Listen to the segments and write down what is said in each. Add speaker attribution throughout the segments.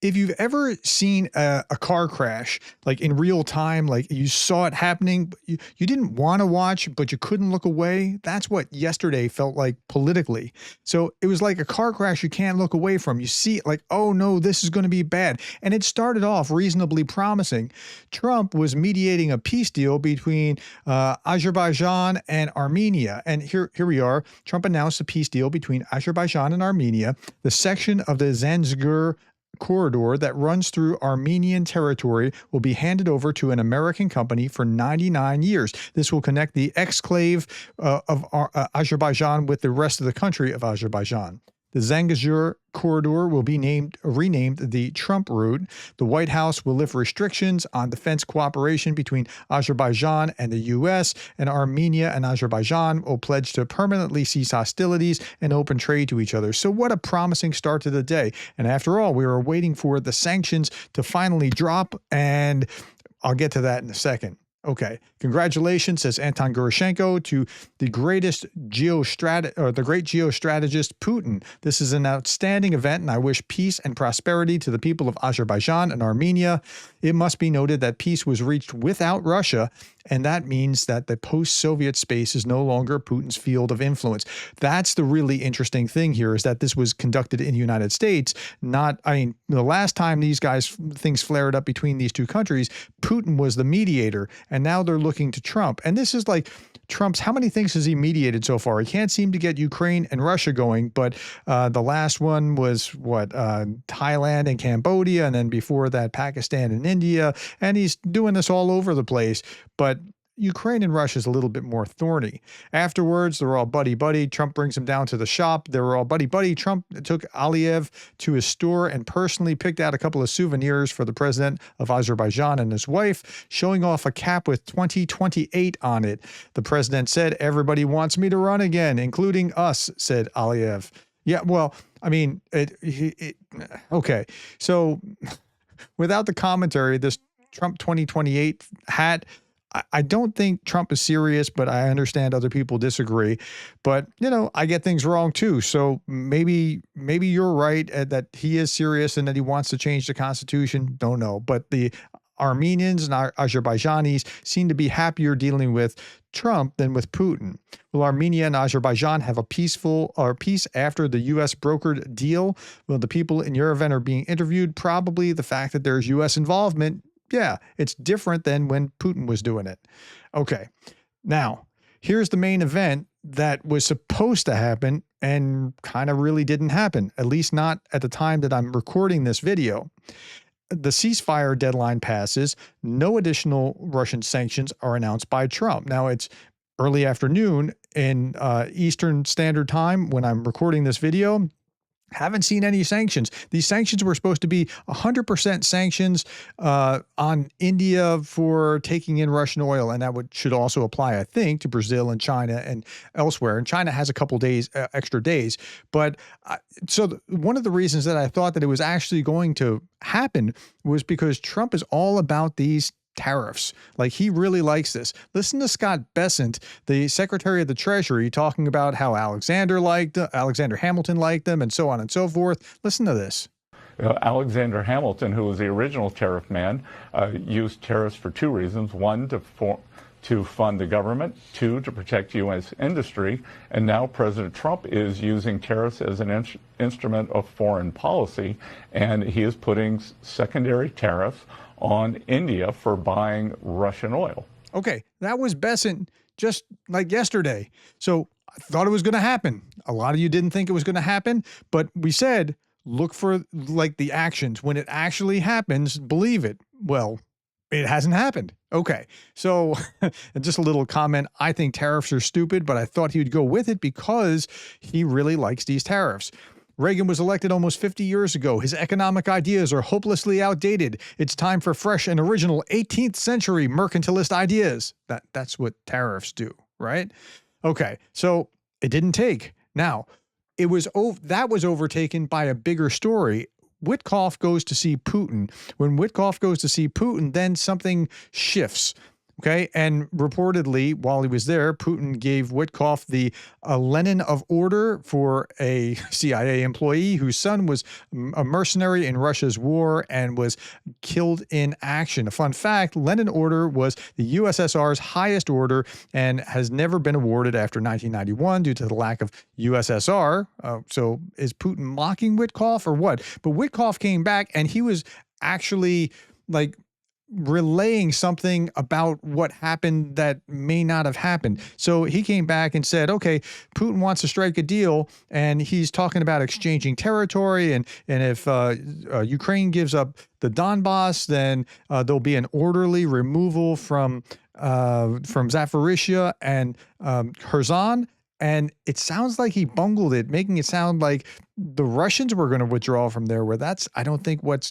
Speaker 1: if you've ever seen a car crash, like in real time, like you saw it happening, but you didn't want to watch, but you couldn't look away. That's what yesterday felt like politically. So it was like a car crash you can't look away from. You see it like, oh no, this is going to be bad. And it started off reasonably promising. Trump was mediating a peace deal between Azerbaijan and Armenia. And here we are. Trump announced a peace deal between Azerbaijan and Armenia. The section of the Zanskar corridor that runs through Armenian territory will be handed over to an American company for 99 years. This will connect the exclave of Azerbaijan with the rest of the country of Azerbaijan. The Zanskar corridor will be renamed the Trump route. The White House will lift restrictions on defense cooperation between Azerbaijan and the U.S., and Armenia and Azerbaijan will pledge to permanently cease hostilities and open trade to each other. So what a promising start to the day. And after all, we were waiting for the sanctions to finally drop, and I'll get to that in a second. Okay, congratulations, says Anton Gurushenko, to the great geostrategist Putin. This is an outstanding event, and I wish peace and prosperity to the people of Azerbaijan and Armenia. It must be noted that peace was reached without Russia, and that means that the post-Soviet space is no longer Putin's field of influence. That's the really interesting thing here, is that this was conducted in the United States, not, I mean, the last time things flared up between these two countries, Putin was the mediator, and now they're looking to Trump. And this is like Trump's, how many things has he mediated so far? He can't seem to get Ukraine and Russia going, but the last one was Thailand and Cambodia, and then before that, Pakistan and India, and he's doing this all over the place. But Ukraine and Russia is a little bit more thorny. Afterwards, they're all buddy-buddy. Trump brings them down to the shop. They were all buddy-buddy. Trump took Aliyev to his store and personally picked out a couple of souvenirs for the president of Azerbaijan and his wife, showing off a cap with 2028 on it. The president said, "Everybody wants me to run again, including us," said Aliyev. Yeah, well, I mean, okay. So without the commentary, this Trump 2028 hat, I don't think Trump is serious, but I understand other people disagree. But, you know, I get things wrong too. So maybe you're right that he is serious and that he wants to change the Constitution. Don't know. But the Armenians and Azerbaijanis seem to be happier dealing with Trump than with Putin. Will Armenia and Azerbaijan have a peace after the U.S. brokered deal? Well, the people in your event are being interviewed. Probably the fact that there's U.S. involvement. Yeah, it's different than when Putin was doing it. Okay, now here's the main event that was supposed to happen and kind of really didn't happen, at least not at the time that I'm recording this video. The ceasefire deadline passes. No additional Russian sanctions are announced by Trump. Now it's early afternoon in Eastern Standard Time when I'm recording this video. Haven't seen any sanctions. These sanctions were supposed to be 100% sanctions on India for taking in Russian oil, and that should also apply, I think, to Brazil and China and elsewhere. And China has a couple days, extra days. But so one of the reasons that I thought that it was actually going to happen was because Trump is all about these tariffs. Like, he really likes this. Listen to Scott Bessent, the Secretary of the Treasury, talking about how Alexander Hamilton liked them, and so on and so forth. Listen to this.
Speaker 2: Alexander Hamilton, who was the original tariff man, used tariffs for two reasons. One, to fund the government. Two, to protect U.S. industry. And now President Trump is using tariffs as an instrument of foreign policy, and he is putting secondary tariffs on India for buying Russian oil.
Speaker 1: Okay, that was Bessent just like yesterday. So I thought it was going to happen. A lot of you didn't think it was going to happen, but we said, look for like the actions. When it actually happens, believe it. Well, it hasn't happened. Okay, so just a little comment. I think tariffs are stupid, but I thought he would go with it because he really likes these tariffs. Reagan was elected almost 50 years ago. His economic ideas are hopelessly outdated. It's time for fresh and original 18th century mercantilist ideas. That's what tariffs do, right? Okay, so it didn't take. Now, that was overtaken by a bigger story. Witkoff goes to see Putin. When Witkoff goes to see Putin, then something shifts. Okay. And reportedly, while he was there, Putin gave Witkoff the Lenin of Order for a CIA employee whose son was a mercenary in Russia's war and was killed in action. A fun fact, Lenin Order was the USSR's highest order and has never been awarded after 1991 due to the lack of USSR. So is Putin mocking Witkoff or what? But Witkoff came back and he was actually like relaying something about what happened that may not have happened. So he came back and said, okay, Putin wants to strike a deal and he's talking about exchanging territory. And if Ukraine gives up the Donbass, then there'll be an orderly removal from Zaporizhia and Kherson. And it sounds like he bungled it, making it sound like the Russians were going to withdraw from there, where that's, I don't think, what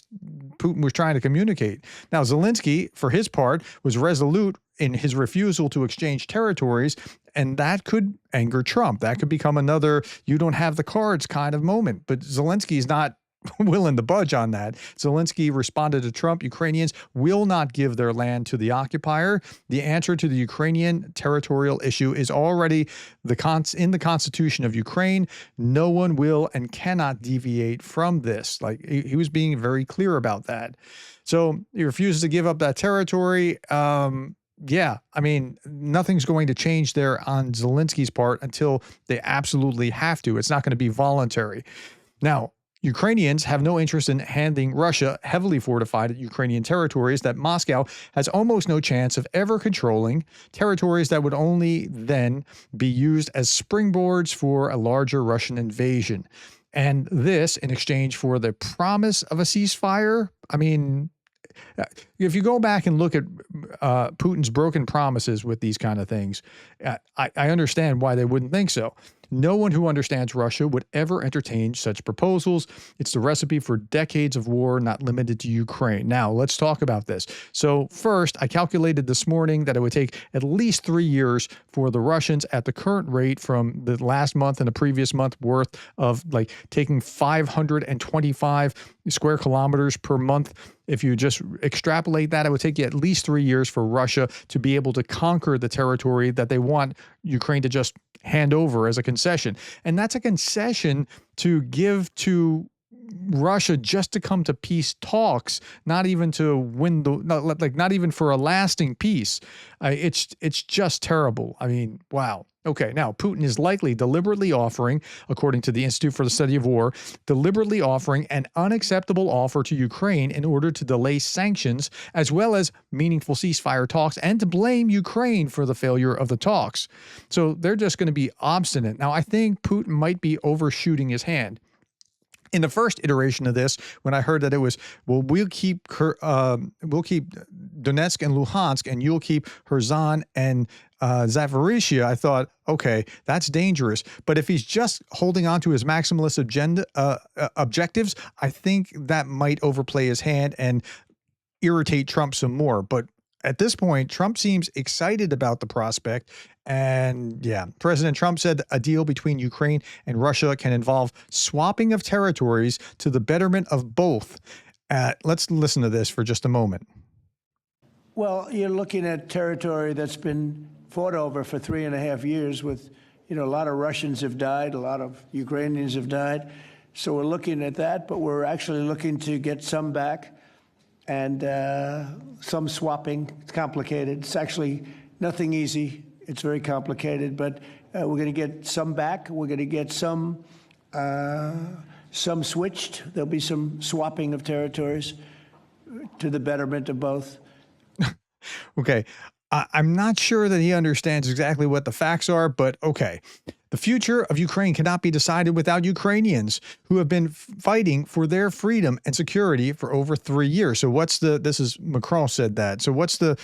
Speaker 1: Putin was trying to communicate. Now, Zelensky, for his part, was resolute in his refusal to exchange territories, and that could anger Trump. That could become another you don't have the cards kind of moment. But Zelensky's not willing to budge on that. Zelensky responded to Trump, Ukrainians will not give their land to the occupier. The answer to the Ukrainian territorial issue is already in the Constitution of Ukraine. No one will and cannot deviate from this. Like he was being very clear about that. So he refuses to give up that territory. Yeah, I mean, nothing's going to change there on Zelensky's part until they absolutely have to. It's not going to be voluntary. Now, Ukrainians have no interest in handing Russia heavily fortified Ukrainian territories that Moscow has almost no chance of ever controlling, territories that would only then be used as springboards for a larger Russian invasion. And this in exchange for the promise of a ceasefire. I mean, if you go back and look at Putin's broken promises with these kind of things, I understand why they wouldn't think so. No one who understands Russia would ever entertain such proposals. It's the recipe for decades of war, not limited to Ukraine. Now, let's talk about this. So first, I calculated this morning that it would take at least 3 years for the Russians at the current rate from the last month and the previous month worth of like taking 525 square kilometers per month. If you just extrapolate that, it would take you at least 3 years for Russia to be able to conquer the territory that they want Ukraine to just hand over as a concession. And that's a concession to give to Russia just to come to peace talks, not even to win not even for a lasting peace. It's just terrible. I mean, wow. Okay, now Putin is likely deliberately offering, according to the Institute for the Study of War, deliberately offering an unacceptable offer to Ukraine in order to delay sanctions as well as meaningful ceasefire talks and to blame Ukraine for the failure of the talks. So they're just going to be obstinate. Now, I think Putin might be overshooting his hand. In the first iteration of this, when I heard that it was, well, we'll keep Donetsk and Luhansk, and you'll keep Kherson and Zaporizhia, I thought, okay, that's dangerous. But if he's just holding on to his maximalist objectives, I think that might overplay his hand and irritate Trump some more. But at this point, Trump seems excited about the prospect. And yeah, President Trump said a deal between Ukraine and Russia can involve swapping of territories to the betterment of both. Let's listen to this for just a moment.
Speaker 3: Well, you're looking at territory that's been fought over for 3.5 years with, a lot of Russians have died, a lot of Ukrainians have died. So we're looking at that, but we're actually looking to get some back and some swapping. It's complicated. It's actually nothing easy. It's very complicated, but we're going to get some back. We're going to get some switched. There'll be some swapping of territories to the betterment of both.
Speaker 1: Okay. I'm not sure that he understands exactly what the facts are, but okay. The future of Ukraine cannot be decided without Ukrainians who have been fighting for their freedom and security for over 3 years. So this is Macron said that. So what's the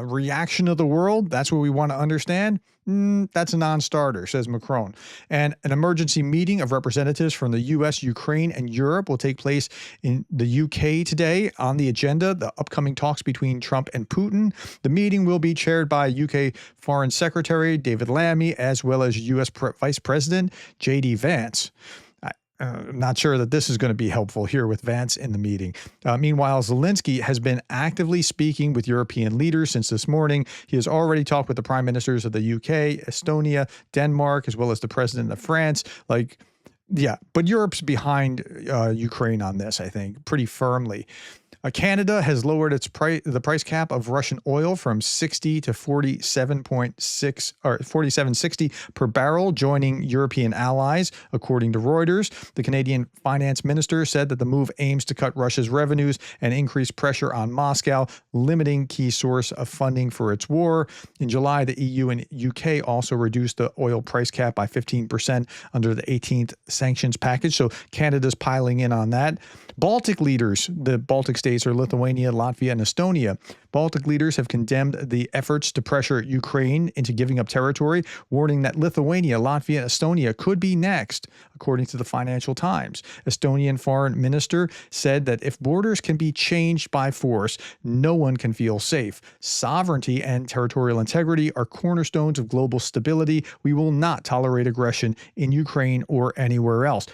Speaker 1: reaction of the world? That's what we want to understand. That's a non-starter, says Macron. And an emergency meeting of representatives from the U.S., Ukraine, and Europe will take place in the U.K. today. On the agenda, the upcoming talks between Trump and Putin. The meeting will be chaired by U.K. Foreign Secretary David Lammy, as well as U.S. Vice President J.D. Vance. Not sure that this is going to be helpful here with Vance in the meeting. Meanwhile, Zelensky has been actively speaking with European leaders since this morning. He has already talked with the prime ministers of the UK, Estonia, Denmark, as well as the president of France. Yeah, but Europe's behind Ukraine on this, I think, pretty firmly. Canada has lowered the price cap of Russian oil from 60 to 47.6 or 47.60 per barrel, joining European allies, according to Reuters. The Canadian finance minister said that the move aims to cut Russia's revenues and increase pressure on Moscow, limiting key source of funding for its war. In July, the EU and UK also reduced the oil price cap by 15% under the 18th sanctions package. So Canada's piling in on that. Baltic leaders, the Baltic states are Lithuania, Latvia, and Estonia. Baltic leaders have condemned the efforts to pressure Ukraine into giving up territory, warning that Lithuania, Latvia, and Estonia could be next, according to the Financial Times. Estonian foreign minister said that if borders can be changed by force, no one can feel safe. Sovereignty and territorial integrity are cornerstones of global stability. We will not tolerate aggression in Ukraine or anywhere else.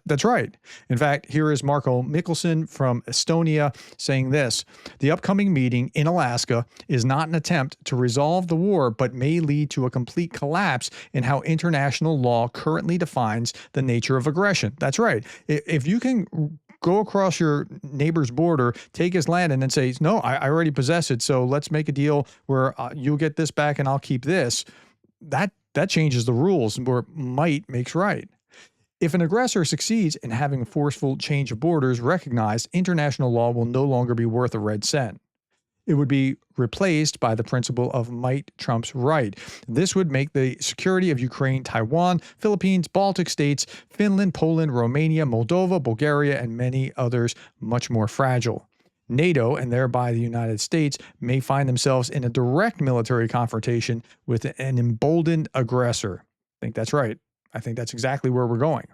Speaker 1: That's right. In fact, here is Marko Mikkelsen from Estonia saying this: the upcoming meeting in Alaska is not an attempt to resolve the war, but may lead to a complete collapse in how international law currently defines the nature of aggression. That's right. If you can go across your neighbor's border, take his land, and then say, no, I already possess it, so let's make a deal where you'll get this back and I'll keep this, that changes the rules, where might makes right. If an aggressor succeeds in having a forceful change of borders recognized, international law will no longer be worth a red cent. It would be replaced by the principle of might trumps right. This would make the security of Ukraine, Taiwan, Philippines, Baltic states, Finland, Poland, Romania, Moldova, Bulgaria, and many others much more fragile. NATO, and thereby the United States, may find themselves in a direct military confrontation with an emboldened aggressor. I think that's right. I think that's exactly where we're going.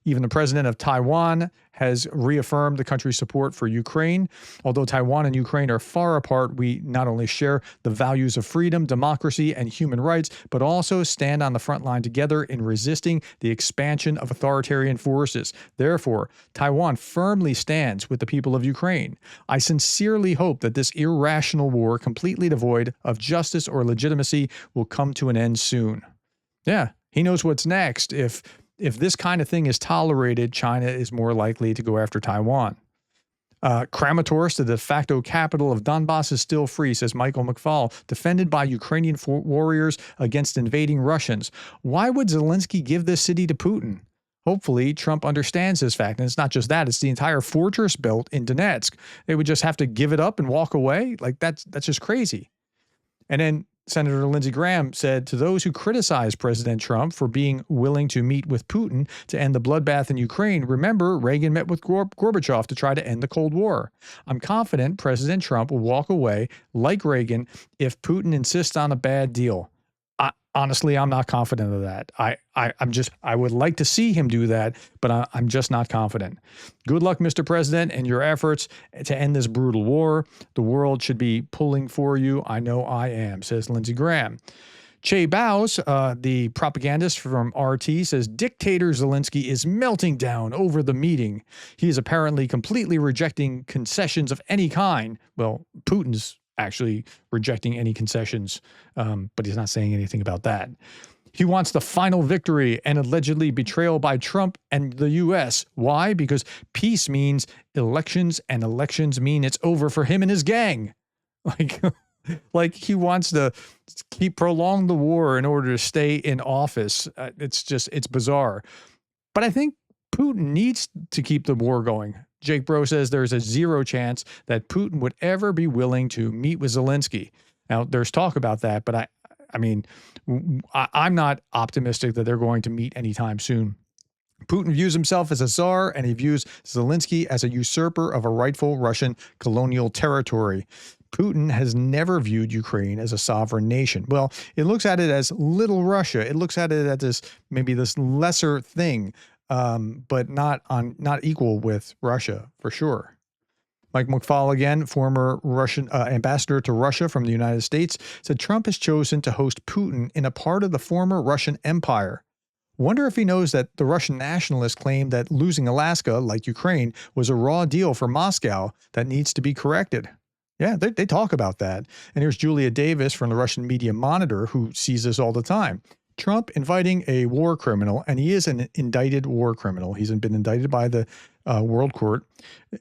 Speaker 1: Even the president of Taiwan has reaffirmed the country's support for Ukraine. Although Taiwan and Ukraine are far apart, we not only share the values of freedom, democracy, and human rights, but also stand on the front line together in resisting the expansion of authoritarian forces. Therefore, Taiwan firmly stands with the people of Ukraine. I sincerely hope that this irrational war, completely devoid of justice or legitimacy, will come to an end soon. Yeah, he knows what's next. If this kind of thing is tolerated, China is more likely to go after Taiwan. Kramatorsk, the de facto capital of Donbass, is still free, says Michael McFaul, defended by Ukrainian warriors against invading Russians. Why would Zelensky give this city to Putin? Hopefully, Trump understands this fact. And it's not just that, it's the entire fortress built in Donetsk. They would just have to give it up and walk away? Like, that's just crazy. And then Senator Lindsey Graham said, to those who criticize President Trump for being willing to meet with Putin to end the bloodbath in Ukraine, remember Reagan met with Gorbachev to try to end the Cold War. I'm confident President Trump will walk away, like Reagan, if Putin insists on a bad deal. Honestly, I'm not confident of that. I would like to see him do that, but I'm just not confident. Good luck, Mr. President, in your efforts to end this brutal war. The world should be pulling for you. I know I am, says Lindsey Graham. Che Baus, the propagandist from RT, says dictator Zelensky is melting down over the meeting. He is apparently completely rejecting concessions of any kind. Well, Putin's actually rejecting any concessions, but he's not saying anything about that. He wants the final victory and allegedly betrayal by Trump and the U.S. Why? Because peace means elections, and elections mean it's over for him and his gang. Like he wants to prolong the war in order to stay in office. It's bizarre. But I think Putin needs to keep the war going. Jake Bro says there's a 0 chance that Putin would ever be willing to meet with Zelensky. Now, there's talk about that, but I'm not optimistic that they're going to meet anytime soon. Putin views himself as a czar, and he views Zelensky as a usurper of a rightful Russian colonial territory. Putin has never viewed Ukraine as a sovereign nation. Well, it looks at it as little Russia. It looks at it as maybe this lesser thing. But not equal with Russia, for sure. Mike McFaul, again, former Russian ambassador to Russia from the United States, said Trump has chosen to host Putin in a part of the former Russian Empire. Wonder if he knows that the Russian nationalists claim that losing Alaska, like Ukraine, was a raw deal for Moscow that needs to be corrected. Yeah, they talk about that. And here's Julia Davis from the Russian Media Monitor, who sees this all the time. Trump inviting a war criminal, and he is an indicted war criminal. He's been indicted by the World Court.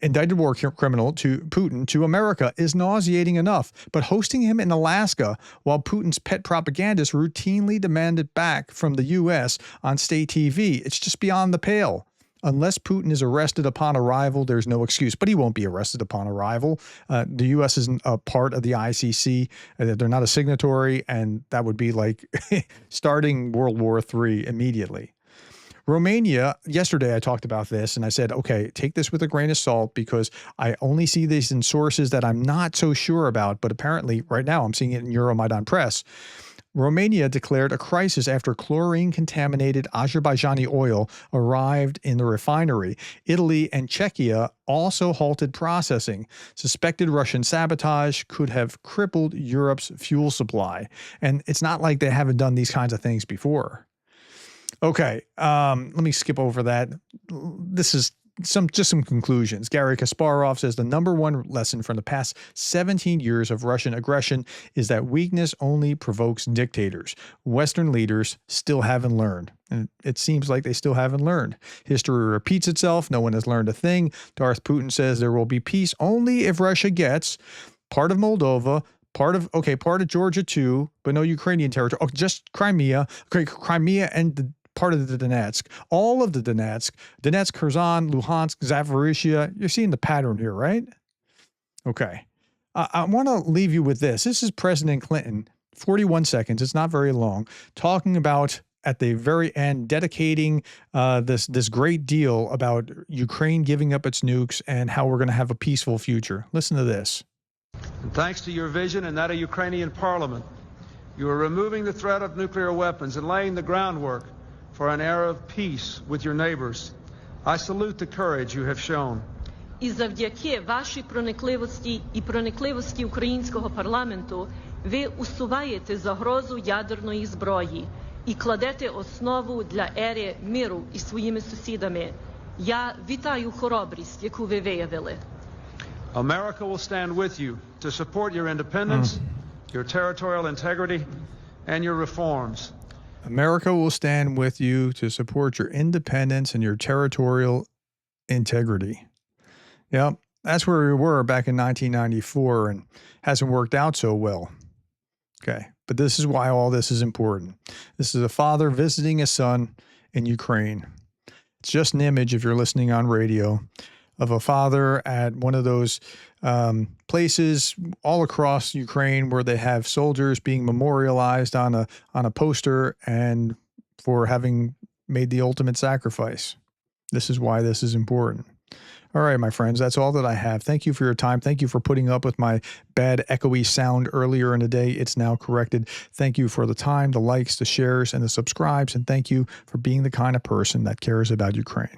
Speaker 1: Indicted war criminal to Putin to America is nauseating enough, but hosting him in Alaska while Putin's pet propagandists routinely demand it back from the U.S. on state TV, it's just beyond the pale. Unless Putin is arrested upon arrival, there's no excuse. But he won't be arrested upon arrival. The U.S. isn't a part of the ICC. They're not a signatory, and that would be like starting World War III immediately. Romania, yesterday I talked about this, and I said, okay, take this with a grain of salt because I only see these in sources that I'm not so sure about. But apparently right now I'm seeing it in Euromaidan Press. Romania declared a crisis after chlorine-contaminated Azerbaijani oil arrived in the refinery. Italy and Czechia also halted processing. Suspected Russian sabotage could have crippled Europe's fuel supply. And it's not like they haven't done these kinds of things before. Okay, let me skip over that. This is some conclusions. Gary Kasparov says the number one lesson from the past 17 years of Russian aggression is that weakness only provokes dictators. Western leaders still haven't learned. And it seems like they still haven't learned. History repeats itself. No one has learned a thing. Darth Putin says there will be peace only if Russia gets part of Moldova, part of Georgia too, but no Ukrainian territory. Oh, just Crimea. Okay, Crimea and part of the Donetsk, all of the Donetsk, Kherson, Luhansk, Zaporizhia. You're seeing the pattern here, right? Okay. I want to leave you with this. This is President Clinton, 41 seconds. It's not very long, talking about at the very end, dedicating this great deal about Ukraine giving up its nukes and how we're going to have a peaceful future. Listen to this.
Speaker 4: And thanks to your vision and that of Ukrainian parliament, you are removing the threat of nuclear weapons and laying the groundwork for an era of peace with your neighbors. I salute the courage you have shown.
Speaker 5: І завдяки вашій проникливості і проникливості українського парламенту ви усуваєте загрозу ядерної зброї і кладете основу для ери миру із своїми сусідами. Я вітаю хоробрість, яку ви виявили.
Speaker 4: America will stand with you to support your independence, your territorial integrity, and your reforms.
Speaker 1: America will stand with you to support your independence and your territorial integrity. Yep, that's where we were back in 1994 and hasn't worked out so well. Okay, but this is why all this is important. This is a father visiting a son in Ukraine. It's just an image, if you're listening on radio, of a father at one of those places all across Ukraine where they have soldiers being memorialized on a poster and for having made the ultimate sacrifice. This is why this is important. All right, my friends, that's all that I have. Thank you for your time. Thank you for putting up with my bad echoey sound earlier in the day. It's now corrected. Thank you for the time, the likes, the shares, and the subscribes. And thank you for being the kind of person that cares about Ukraine.